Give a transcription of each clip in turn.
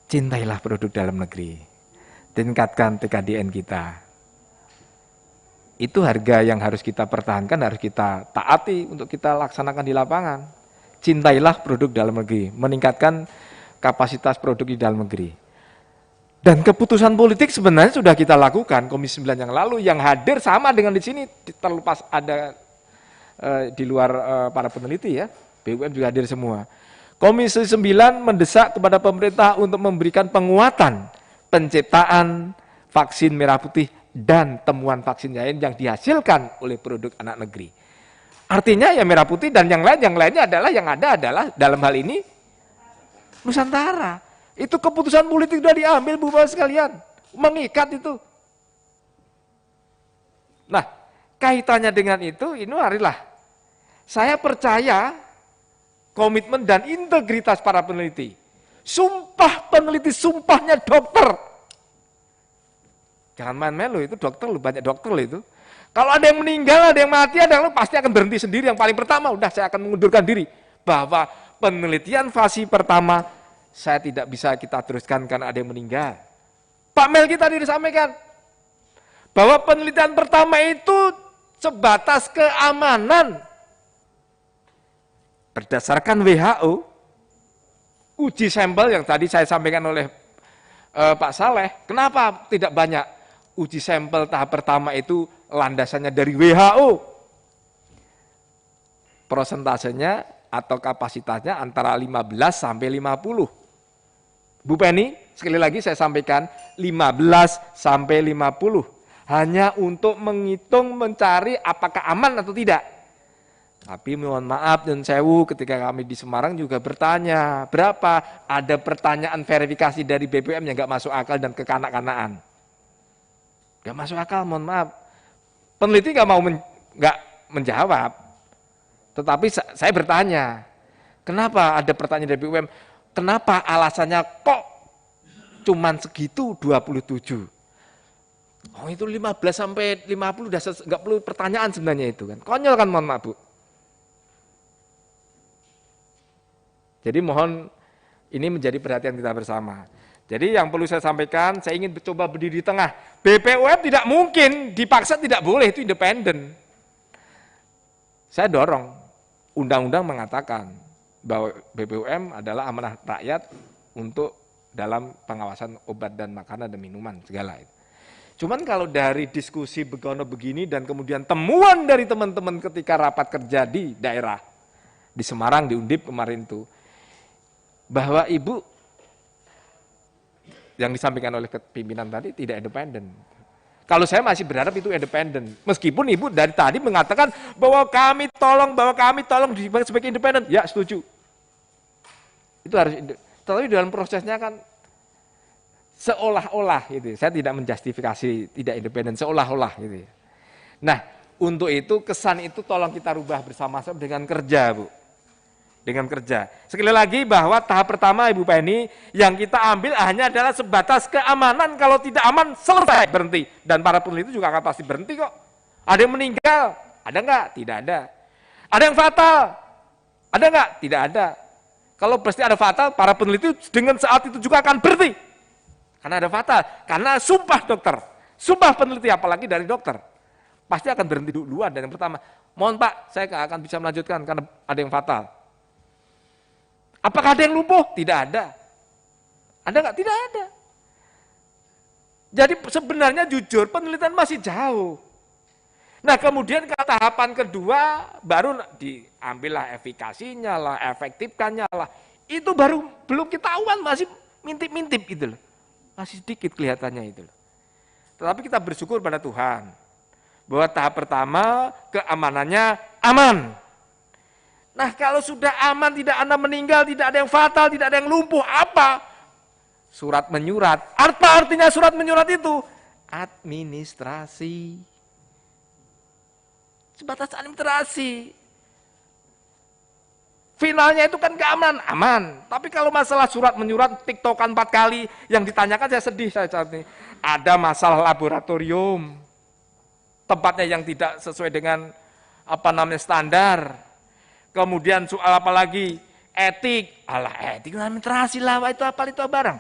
cintailah produk dalam negeri, tingkatkan TKDN kita. Itu harga yang harus kita pertahankan, harus kita taati untuk kita laksanakan di lapangan. Cintailah produk dalam negeri, meningkatkan kapasitas produk di dalam negeri. Dan keputusan politik sebenarnya sudah kita lakukan, Komisi 9 yang lalu, yang hadir sama dengan di sini, terlepas ada di luar para peneliti ya, BUMN juga hadir semua. Komisi 9 mendesak kepada pemerintah untuk memberikan penguatan penciptaan vaksin merah putih dan temuan vaksin lain yang dihasilkan oleh produk anak negeri. Artinya ya merah putih dan yang lainnya adalah yang ada adalah dalam hal ini Nusantara. Itu keputusan politik sudah diambil Bapak sekalian, mengikat itu. Nah, kaitannya dengan itu, ini marilah saya percaya komitmen dan integritas para peneliti. Sumpah peneliti, sumpahnya dokter. Jangan main-main loh, itu dokter loh, banyak dokter loh itu. Kalau ada yang meninggal, ada yang mati, ada yang pasti akan berhenti sendiri. Yang paling pertama, udah saya akan mengundurkan diri. Bahwa penelitian fase pertama, saya tidak bisa kita teruskan karena ada yang meninggal. Pak Melki tadi disampaikan, bahwa penelitian pertama itu sebatas keamanan. Berdasarkan WHO, uji sampel yang tadi saya sampaikan oleh Pak Saleh, kenapa tidak banyak uji sampel tahap pertama itu landasannya dari WHO? Prosentasenya atau kapasitasnya antara 15 sampai 50. Bu Penny, sekali lagi saya sampaikan 15 sampai 50. Hanya untuk menghitung, mencari apakah aman atau tidak. Tapi mohon maaf dan sewu ketika kami di Semarang juga bertanya, berapa? Ada pertanyaan verifikasi dari BPOM yang nggak masuk akal dan kekanak-kanaan. Nggak masuk akal, mohon maaf. Peneliti nggak mau menjawab. Tetapi saya bertanya, kenapa ada pertanyaan dari BPOM? Kenapa alasannya kok cuman segitu 27? Oh itu 15 sampai 50 udah nggak perlu pertanyaan sebenarnya itu kan. Konyol kan, mohon maaf Bu. Jadi mohon ini menjadi perhatian kita bersama. Jadi yang perlu saya sampaikan, saya ingin coba berdiri di tengah. BPOM tidak mungkin dipaksa tidak boleh, itu independen. Saya dorong, undang-undang mengatakan bahwa BPOM adalah amanah rakyat untuk dalam pengawasan obat dan makanan dan minuman segala itu. Cuman kalau dari diskusi begini dan kemudian temuan dari teman-teman ketika rapat kerja di daerah, di Semarang, di Undip kemarin itu, bahwa Ibu yang disampaikan oleh pimpinan tadi tidak independen. Kalau saya masih berharap itu independen. Meskipun Ibu dari tadi mengatakan bahwa kami tolong sebagai independen. Ya, setuju. Itu harus, tetapi dalam prosesnya kan seolah-olah gitu. Saya tidak menjustifikasi tidak independen, seolah-olah gitu. Nah, untuk itu kesan itu tolong kita rubah bersama-sama dengan kerja, Bu. Dengan kerja. Sekali lagi bahwa tahap pertama Ibu Penny yang kita ambil hanya adalah sebatas keamanan, kalau tidak aman selesai, berhenti. Dan para peneliti juga akan pasti berhenti kok. Ada yang meninggal, ada enggak? Tidak ada. Ada yang fatal, ada enggak? Tidak ada. Kalau pasti ada fatal, para peneliti dengan saat itu juga akan berhenti. Karena ada fatal, karena sumpah dokter, sumpah peneliti apalagi dari dokter. Pasti akan berhenti duluan. Dan yang pertama, mohon Pak, saya nggak akan bisa melanjutkan karena ada yang fatal. Apakah ada yang lumpuh? Tidak ada. Ada nggak? Tidak ada. Jadi sebenarnya jujur penelitian masih jauh. Nah kemudian ke tahapan kedua baru diambillah efikasinya lah, efektifkannya lah. Itu baru belum ketahuan, masih mintip-mintip gitu loh. Masih sedikit kelihatannya itu loh. Tetapi kita bersyukur pada Tuhan bahwa tahap pertama keamanannya aman. Nah kalau sudah aman, tidak ada meninggal, tidak ada yang fatal, tidak ada yang lumpuh, apa? Surat menyurat. Apa artinya surat menyurat itu? Administrasi. Sebatas administrasi. Finalnya itu kan keamanan, aman. Tapi kalau masalah surat menyurat, tiktokan 4 kali, yang ditanyakan saya sedih saya saat ini. Ada masalah laboratorium. Tempatnya yang tidak sesuai dengan standar. Kemudian soal apa lagi? Etik. Alah etik, administrasi lah, itu apa barang.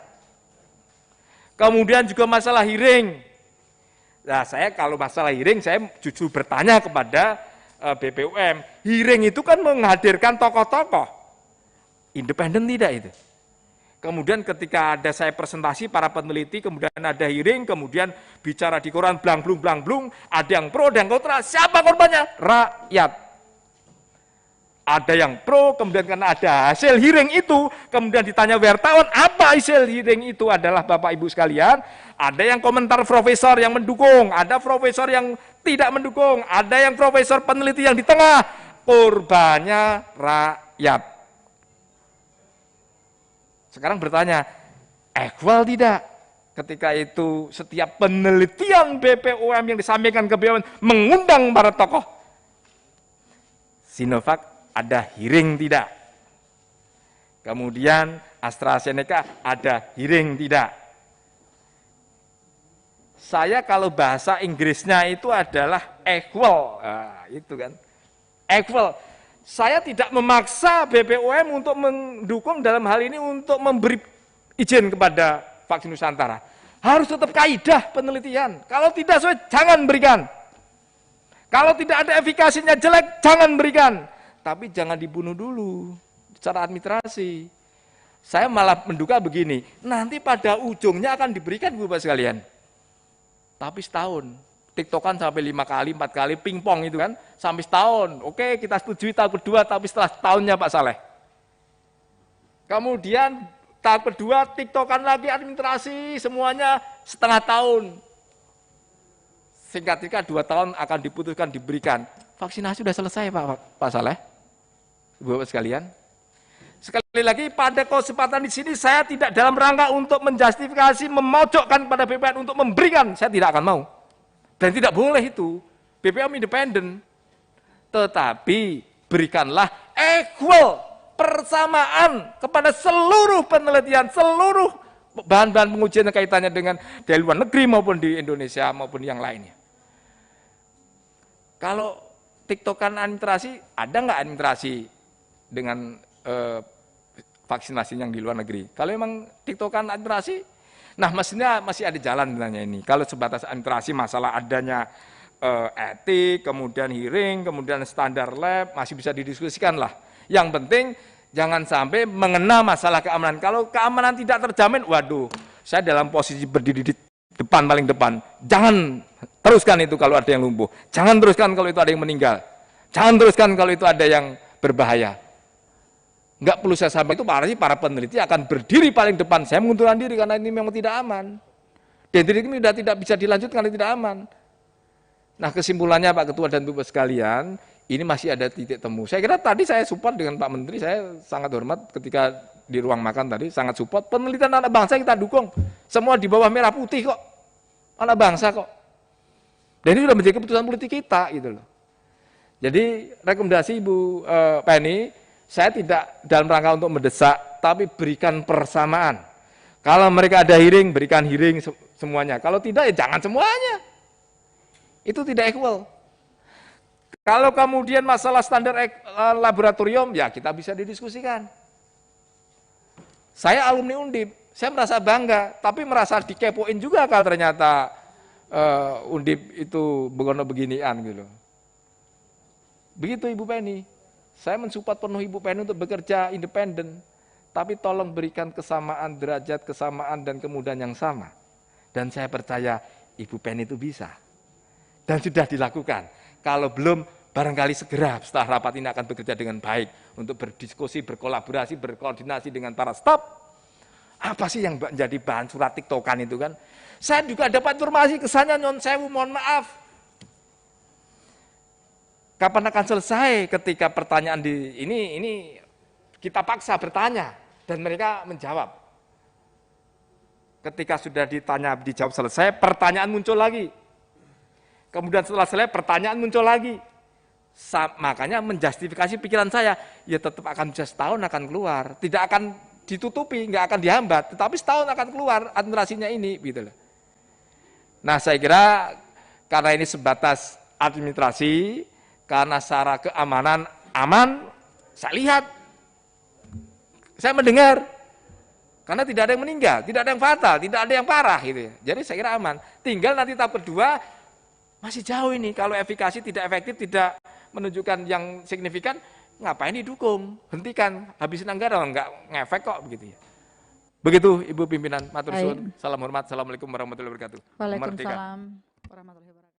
Kemudian juga masalah hearing. Nah, saya kalau masalah hearing, saya jujur bertanya kepada BPUM, hearing itu kan menghadirkan tokoh-tokoh, independen tidak itu? Kemudian ketika ada saya presentasi para peneliti, kemudian ada hearing, kemudian bicara di koran blang-blung, ada yang pro, ada yang kontra, siapa korbannya? Rakyat. Ada yang pro, kemudian karena ada hasil hearing itu, kemudian ditanya wartawan, apa hasil hearing itu adalah Bapak Ibu sekalian, ada yang komentar profesor yang mendukung, ada profesor yang tidak mendukung, ada yang profesor peneliti yang di tengah, korbannya rakyat. Sekarang bertanya, equal tidak? Ketika itu setiap penelitian BPOM yang disampaikan ke BPOM mengundang para tokoh Sinovac, ada hearing tidak? Kemudian AstraZeneca ada hearing tidak? Saya kalau bahasa Inggrisnya itu adalah equal, nah, itu kan, equal. Saya tidak memaksa BPOM untuk mendukung dalam hal ini untuk memberi izin kepada vaksin Nusantara. Harus tetap kaidah penelitian. Kalau tidak sesuai, jangan berikan. Kalau tidak ada efikasinya jelek, jangan berikan. Tapi jangan dibunuh dulu secara administrasi. Saya malah menduga begini, nanti pada ujungnya akan diberikan Bapak sekalian. Tapi setahun, tiktokan sampai 5 kali, 4 kali, pingpong itu kan, sampai setahun. Oke, kita setujui tahap kedua, tapi setelah tahunnya Pak Saleh. Kemudian tahap kedua, tiktokan lagi administrasi, semuanya setengah tahun. Singkat 2 tahun akan diputuskan diberikan. Vaksinasi sudah selesai Pak Saleh. Bapak sekalian, sekali lagi pada kesempatan di sini saya tidak dalam rangka untuk menjustifikasi, memojokkan pada BPOM untuk memberikan, saya tidak akan mau. Dan tidak boleh itu, BPOM independen. Tetapi berikanlah equal, persamaan kepada seluruh penelitian, seluruh bahan-bahan pengujian yang kaitannya dengan dari luar negeri maupun di Indonesia maupun yang lainnya. Kalau tiktokan administrasi, ada nggak administrasi dengan vaksinasi yang di luar negeri? Kalau memang tiktokan administrasi, nah mestinya masih ada jalan sebenarnya ini. Kalau sebatas administrasi masalah adanya etik, kemudian hearing, kemudian standar lab, masih bisa didiskusikan lah. Yang penting jangan sampai mengena masalah keamanan. Kalau keamanan tidak terjamin, waduh, saya dalam posisi berdiri di depan, paling depan. Jangan teruskan itu kalau ada yang lumpuh. Jangan teruskan kalau itu ada yang meninggal. Jangan teruskan kalau itu ada yang berbahaya. Enggak perlu saya sampaikan itu, para peneliti akan berdiri paling depan. Saya mengundurkan diri karena ini memang tidak aman. Dan ini sudah tidak bisa dilanjutkan karena tidak aman. Nah kesimpulannya Pak Ketua dan Bapak sekalian, ini masih ada titik temu. Saya kira tadi saya support dengan Pak Menteri, saya sangat hormat ketika di ruang makan tadi, sangat support. Penelitian anak bangsa kita dukung. Semua di bawah merah putih kok. Anak bangsa kok. Dan ini sudah menjadi keputusan politik kita gitu loh. Jadi rekomendasi Ibu Penny, saya tidak dalam rangka untuk mendesak, tapi berikan persamaan. Kalau mereka ada hearing, berikan hearing semuanya. Kalau tidak, ya jangan semuanya. Itu tidak equal. Kalau kemudian masalah standar laboratorium, ya kita bisa didiskusikan. Saya alumni Undip, saya merasa bangga, tapi merasa dikepoin juga kalau ternyata Undip itu beginian gitu. Begitu Ibu Penny. Saya mensupport penuh Ibu Penny untuk bekerja independen, tapi tolong berikan kesamaan derajat, kesamaan dan kemudahan yang sama. Dan saya percaya Ibu Penny itu bisa. Dan sudah dilakukan. Kalau belum, barangkali segera setelah rapat ini akan bekerja dengan baik untuk berdiskusi, berkolaborasi, berkoordinasi dengan para staf. Apa sih yang menjadi bahan surat tiktokan itu kan? Saya juga dapat informasi kesannya nyon sewu, mohon maaf. Kapan akan selesai ketika pertanyaan ini kita paksa bertanya dan mereka menjawab. Ketika sudah dijawab selesai, pertanyaan muncul lagi. Kemudian setelah selesai, pertanyaan muncul lagi. Makanya menjustifikasi pikiran saya, ya tetap akan bisa setahun akan keluar, tidak akan ditutupi, nggak akan dihambat, tetapi setahun akan keluar administrasinya ini, gitu loh. Nah saya kira karena ini sebatas administrasi, karena secara keamanan aman, saya lihat, saya mendengar Karena tidak ada yang meninggal, tidak ada yang fatal, tidak ada yang parah gitu ya. Jadi saya kira aman. Tinggal nanti tahap kedua masih jauh ini. Kalau efikasi tidak efektif, tidak menunjukkan yang signifikan, ngapain didukung? Hentikan, habisin anggaran, enggak ngefek kok begitu ya. Begitu Ibu Pimpinan, matur suwun. Salam hormat. Assalamualaikum warahmatullahi wabarakatuh. Waalaikumsalam warahmatullahi wabarakatuh.